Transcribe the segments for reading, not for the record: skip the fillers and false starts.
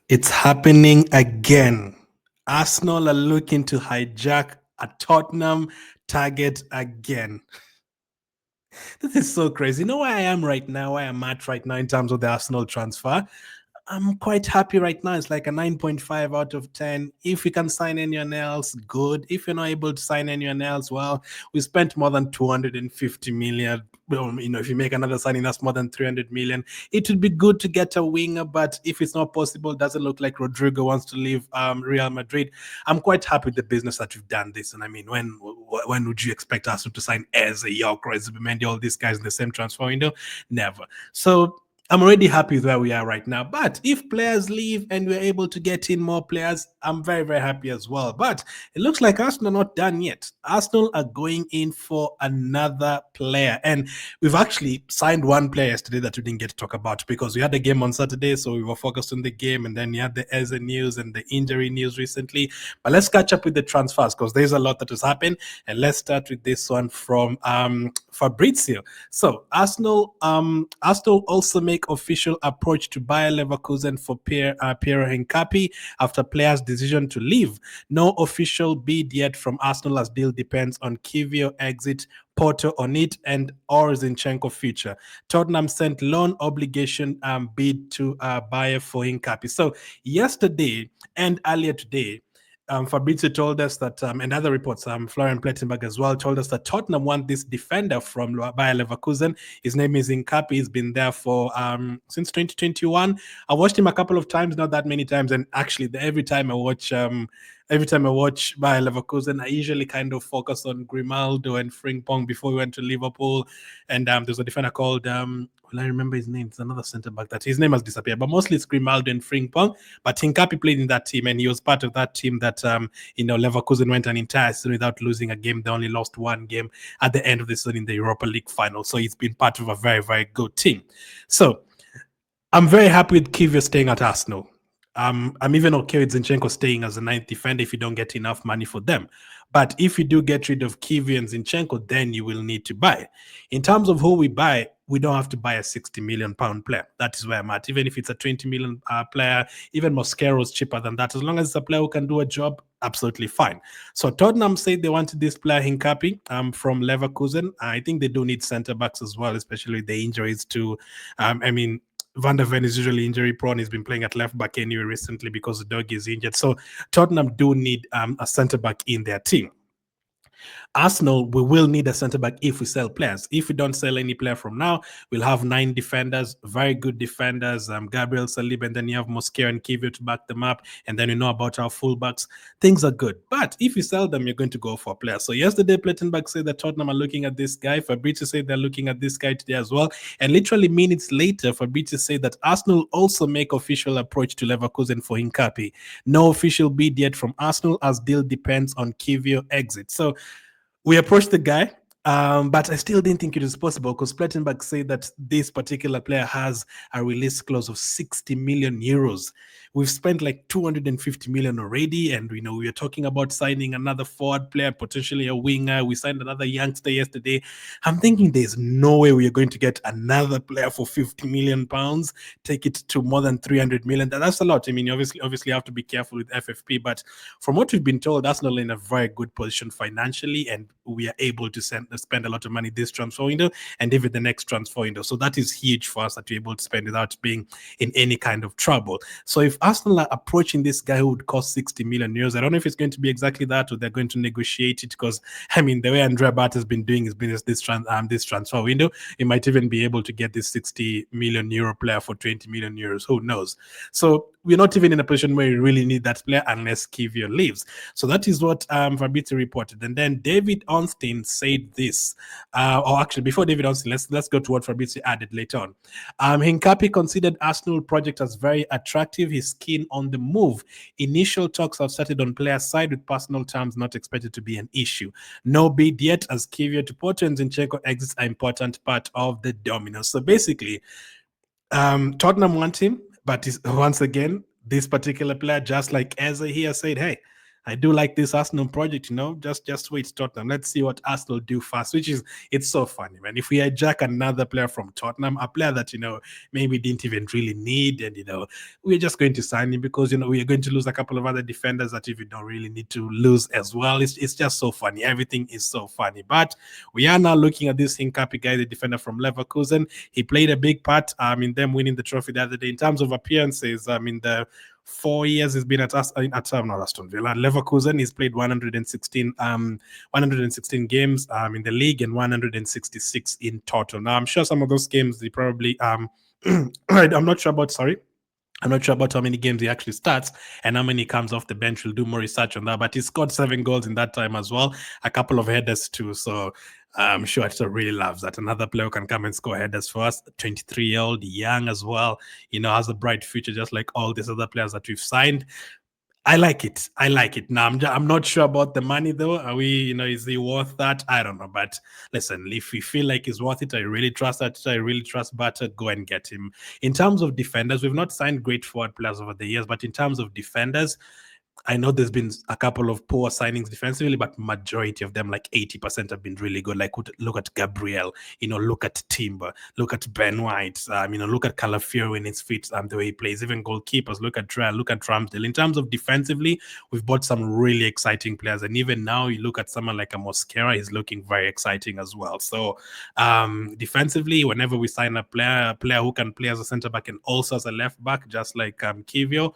It's happening again. Arsenal are looking to hijack a Tottenham target again. This is so crazy. You know where I am right now, where I'm at right now in terms of the Arsenal transfer? I'm quite happy right now. It's like a 9.5 out of 10. If you can sign anyone else, good. If you're not able to sign anyone else, well, we spent more than 250 million. If you make another signing, that's more than 300 million. It would be good to get a winger, but if it's not possible, doesn't look like Rodrigo wants to leave Real Madrid. I'm quite happy with the business that we've done this. And I mean, when would you expect us to sign Eze, York, Zubimendi, all these guys in the same transfer window? Never. So I'm already happy with where we are right now. But if players leave and we're able to get in more players, I'm very, very happy as well. But it looks like Arsenal are not done yet. Arsenal are going in for another player. And we've actually signed one player yesterday that we didn't get to talk about because we had a game on Saturday, so we were focused on the game. And then you had the Eze news and the injury news recently. But let's catch up with the transfers because there's a lot that has happened. And let's start with this one from Fabrizio. So Arsenal also make official approach to Bayer Leverkusen for Piero Hincapie after player's decision to leave. No official bid yet from Arsenal as deal depends on Kiwior exit, Porto on it, and Zinchenko future. Tottenham sent loan obligation bid to Bayer for Hincapie. So yesterday and earlier today, Fabrizio told us that, and other reports, Florian Plettenberg as well, told us that Tottenham want this defender from Bayer Leverkusen. His name is Hincapie. He's been there for since 2021. I watched him a couple of times, not that many times, and actually, every time I watch Bayer Leverkusen, I usually kind of focus on Grimaldo and Frimpong before we went to Liverpool. And there's a defender called I remember his name. It's another centre back that his name has disappeared, but mostly it's Grimaldo and Frimpong. But Hincapie played in that team, and he was part of that team that Leverkusen went an entire season without losing a game. They only lost one game at the end of the season in the Europa League final. So he's been part of a very, very good team. So I'm very happy with Kiwior staying at Arsenal. I'm even okay with Zinchenko staying as a ninth defender if you don't get enough money for them. But if you do get rid of Kiwior and Zinchenko, then you will need to buy. In terms of who we buy, we don't have to buy a 60 million pound player. That is where I'm at. Even if it's a 20 million player, even Mosquero is cheaper than that. As long as it's a player who can do a job, absolutely fine. So Tottenham said they wanted this player Hincapie from Leverkusen. I think they do need centre backs as well, especially the injuries to, Van der Ven is usually injury prone. He's been playing at left back anyway recently because the dog is injured. So Tottenham do need a centre back in their team. Arsenal, we will need a centre back if we sell players. If we don't sell any player from now, we'll have 9 defenders, very good defenders, Gabriel Saliba, and then you have Mosquera and Kiwior to back them up, and then you know about our fullbacks. Things are good. But if you sell them, you're going to go for a player. So yesterday, Plettenberg said that Tottenham are looking at this guy. Fabrizio said they're looking at this guy today as well. And literally minutes later, Fabrizio said that Arsenal also make official approach to Leverkusen for Hincapie. No official bid yet from Arsenal as deal depends on Kiwior exit. So we approached the guy, but I still didn't think it was possible because Plettenberg said that this particular player has a release clause of 60 million euros. We've spent like 250 million already, and we are talking about signing another forward player, potentially a winger. We signed another youngster yesterday. I'm thinking there's no way we are going to get another player for 50 million pounds, take it to more than 300 million. That's a lot. I mean, you obviously have to be careful with FFP, but from what we've been told, Arsenal in a very good position financially, and we are able to spend a lot of money this transfer window and even the next transfer window. So that is huge for us that we're able to spend without being in any kind of trouble. So if Arsenal are approaching this guy who would cost 60 million euros, I don't know if it's going to be exactly that or they're going to negotiate it because, I mean, the way Andrea Bart has been doing his business this transfer window, he might even be able to get this 60 million euro player for 20 million euros. Who knows? So we're not even in a position where we really need that player unless Kiwior leaves. So that is what Fabrizio reported. And then David Ornstein said this, or actually before David Ornstein, let's go to what Fabrizio added later on. Hincapie considered Arsenal project as very attractive. He's keen on the move. Initial talks have started on player side with personal terms not expected to be an issue. No bid yet as Kiwior to Porto and Zinchenko exits are important part of the domino. So basically, Tottenham want him, but once again, this particular player, just like Eze here, said, hey, I do like this Arsenal project, just wait, Tottenham. Let's see what Arsenal do first, it's so funny, man. If we hijack another player from Tottenham, a player that, maybe didn't even really need, and, we're just going to sign him because, we are going to lose a couple of other defenders that if you don't really need to lose as well. It's just so funny. Everything is so funny. But we are now looking at this Hincapie guy, the defender from Leverkusen. He played a big part in them winning the trophy the other day in terms of appearances. In the 4 years he's been at not Aston Villa, Leverkusen. He's played 116 games in the league and 166 in total. Now I'm sure some of those games he probably I'm not sure about how many games he actually starts and how many comes off the bench. We'll do more research on that. But he scored 7 goals in that time as well, a couple of headers too. So I'm sure Atito really loves that. Another player who can come and score headers for us, 23-year-old, young as well, has a bright future, just like all these other players that we've signed. I like it. Now, I'm not sure about the money, though. Are we, is he worth that? I don't know. But listen, if we feel like he's worth it, I really trust that. I really trust Butter. Go and get him. In terms of defenders, we've not signed great forward players over the years, but in terms of defenders, I know there's been a couple of poor signings defensively, but majority of them, like 80%, have been really good. Like look at Gabriel, look at Timber, look at Ben White, look at Calafiori when it's fit, the way he plays. Even goalkeepers, look at Trell, look at Ramsdale. In terms of defensively, we've bought some really exciting players, and even now you look at someone like a Mosquera, he's looking very exciting as well. So defensively, whenever we sign a player who can play as a centre back and also as a left back, just like Kiwior,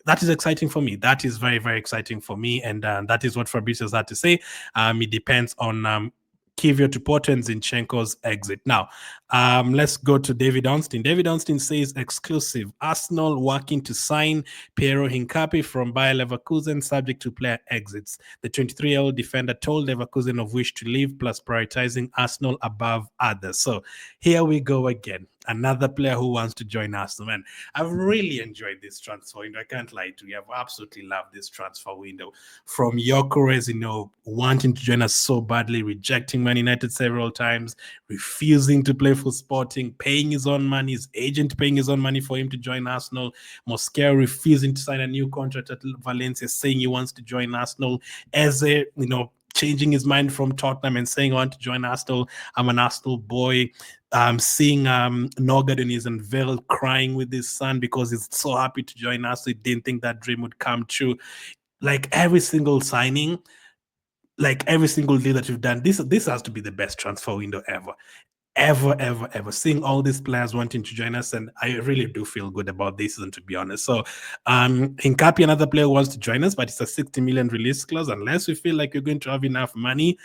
that is exciting for me. That is very, very exciting for me. And that is what Fabrizio's had to say. It depends on Kiwior to Porto and Zinchenko's exit. Now, let's go to David Ornstein. David Ornstein says, exclusive, Arsenal working to sign Piero Hincapie from Bayer Leverkusen subject to player exits. The 23-year-old defender told Leverkusen of wish to leave, plus prioritizing Arsenal above others. So here we go again. Another player who wants to join Arsenal. And I've really enjoyed this transfer window. I can't lie to you. I've absolutely loved this transfer window. From Gyökeres, wanting to join us so badly, rejecting Man United several times, refusing to play for Sporting, paying his own money, his agent paying his own money for him to join Arsenal, Mosquera refusing to sign a new contract at Valencia, saying he wants to join Arsenal, Eze, changing his mind from Tottenham and saying I want to join Arsenal. I'm an Arsenal boy. Seeing Nogard in his unveil crying with his son because he's so happy to join us. He didn't think that dream would come true. Like every single signing, like every single deal that we've done, this has to be the best transfer window ever. Ever. Seeing all these players wanting to join us, and I really do feel good about this season, to be honest. So Hincapie, another player who wants to join us, but it's a 60 million release clause. Unless we feel like you're going to have enough money,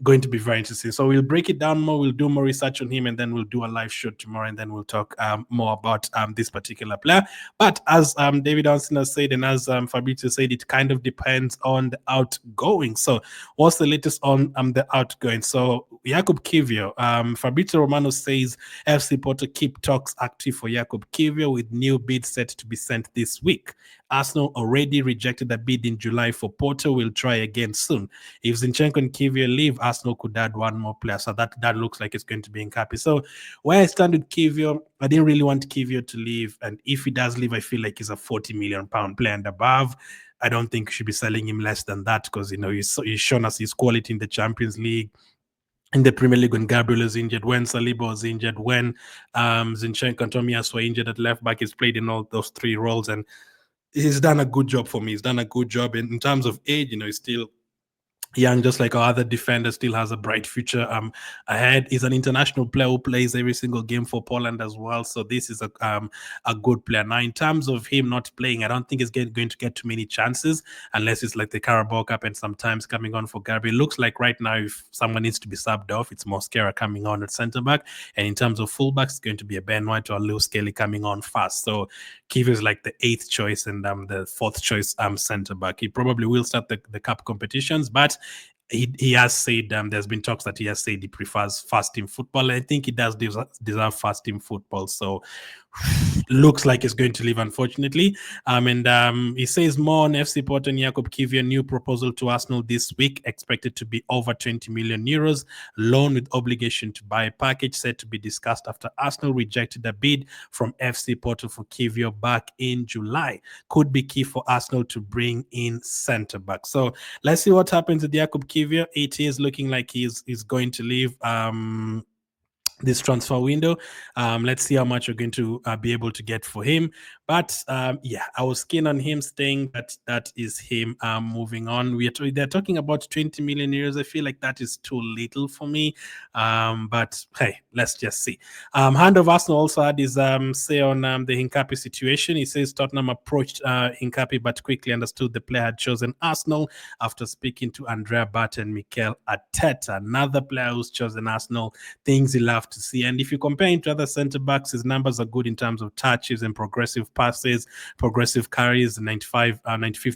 going to be very interesting. So we'll break it down more. We'll do more research on him, and then we'll do a live show tomorrow, and then we'll talk more about this particular player. But as David Ornstein has said, and as Fabrizio said, it kind of depends on the outgoing. So what's the latest on the outgoing? So Jakub Kiwior, Fabrizio Romano says FC Porto keep talks active for Jakub Kiwior with new bid set to be sent this week. Arsenal already rejected a bid in July for Porto. Will try again soon. If Zinchenko and Kiwior leave, Arsenal could add one more player. So that looks like it's going to be Hincapie. So where I stand with Kiwior, I didn't really want Kiwior to leave. And if he does leave, I feel like he's a £40 million player and above. I don't think we should be selling him less than that because, he's shown us his quality in the Champions League, in the Premier League when Gabriel is injured, when Saliba was injured, when Zinchenko and Tomias were injured at left back. He's played in all those 3 roles, and he's done a good job for me. He's done a good job. And in terms of age, he's still young, just like our other defender, still has a bright future ahead. He's an international player who plays every single game for Poland as well. So this is a good player. Now, in terms of him not playing, I don't think he's going to get too many chances unless it's like the Carabao Cup and sometimes coming on for Gabriel. It looks like right now, if someone needs to be subbed off, it's Mosquera coming on at centre back. And in terms of fullbacks, it's going to be a Ben White or a Lewis Kelly coming on fast. So Kiwior is like the 8th choice and the 4th choice centre back. He probably will start the cup competitions, but he has said there's been talks that he has said he prefers first team football. I think he does deserve first team football. So looks like he's going to leave, unfortunately. And he says more on FC Porto and Hincapie, new proposal to Arsenal this week, expected to be over 20 million euros, loan with obligation to buy package, said to be discussed after Arsenal rejected a bid from FC Porto for Kiwior back in July. Could be key for Arsenal to bring in centre back. So let's see what happens with Hincapie. It is looking like he's going to leave this transfer window. Let's see how much we're going to be able to get for him. But yeah, I was keen on him staying. That is him moving on. They're talking about 20 million euros. I feel like that is too little for me. But hey, let's just see. Hand of Arsenal also had his say on the Hincapie situation. He says Tottenham approached Hincapie, but quickly understood the player had chosen Arsenal after speaking to Andrea Bart and Mikel Arteta, another player who's chosen Arsenal. Things he loved to see. And if you compare him to other centre backs, his numbers are good in terms of touches and progressive passes, progressive carries. 95th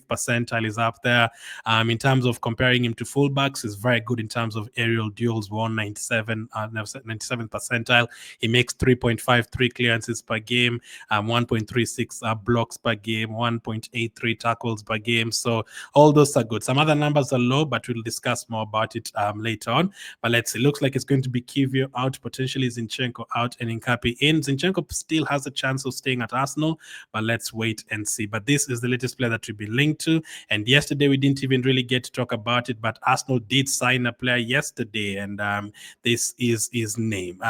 percentile is up there. In terms of comparing him to fullbacks, he's very good in terms of aerial duels, 97th percentile. He makes 3.53 clearances per game, 1.36 blocks per game, 1.83 tackles per game. So all those are good. Some other numbers are low, but we'll discuss more about it later on. But let's see. Looks like it's going to be Kiwior out, potentially Zinchenko out, and Hincapie in. Zinchenko still has a chance of staying at Arsenal, but let's wait and see. But this is the latest player that we've been linked to. And yesterday we didn't even really get to talk about it, but Arsenal did sign a player yesterday, and this is his name.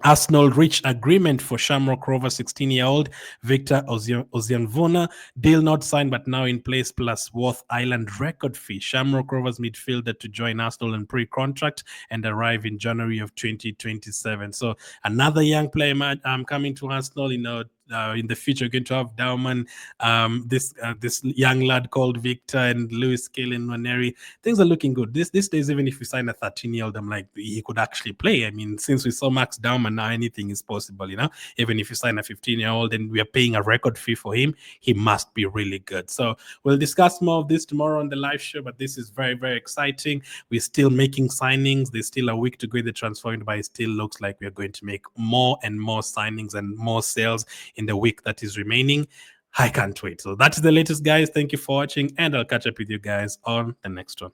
Arsenal reached agreement for Shamrock Rovers 16-year-old Victor Ozhianvuna. Deal not signed but now in place, plus worth Island record fee. Shamrock Rovers midfielder to join Arsenal in pre-contract and arrive in January of 2027. So another young player coming to Arsenal, in the future, going to have Dauman, this young lad called Victor, and Lewis Kelly and Waneri. Things are looking good. These days, even if we sign a 13-year-old, I'm like, he could actually play. I mean, since we saw Max Dauman, now anything is possible, Even if you sign a 15-year-old and we are paying a record fee for him, he must be really good. So we'll discuss more of this tomorrow on the live show, but this is very, very exciting. We're still making signings. There's still a week to go in the transfer window, but it still looks like we're going to make more and more signings and more sales in the week that is remaining. I can't wait. So that's the latest, guys. Thank you for watching, and I'll catch up with you guys on the next one.